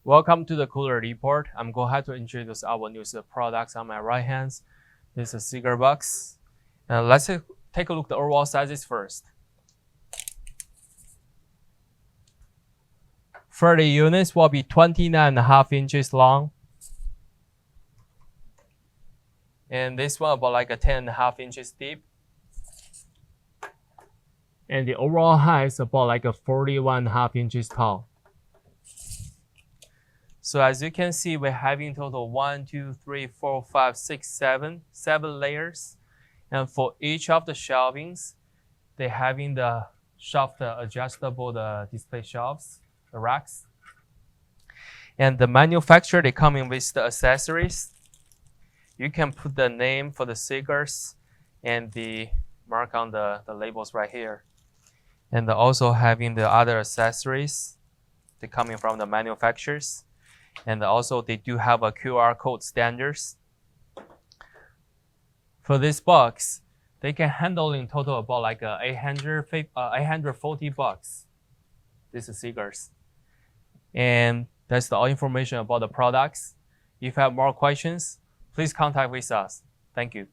Welcome to the Cooler Report. I'm going to introduce our newest products on my right hand. This is a cigar box. Let's take a look at the overall sizes first. 30 units will be 29.5 inches long. And this one about like a 10.5 inches deep. And the overall height is about like a 41.5 inches tall. So as you can see, we're having total 1, 2, 3, 4, 5, 6, 7 layers. And for each of the shelvings, they're having the shelf, the adjustable display shelves, the racks. And the manufacturer, they come in with the accessories. You can put the name for the cigars and the mark on the labels right here. And also having the other accessories, they're coming from the manufacturers. And also they do have a QR code standards. For this box, they can handle in total about like 840 bucks. This is cigars. And that's all information about the products. If you have more questions, please contact with us. Thank you.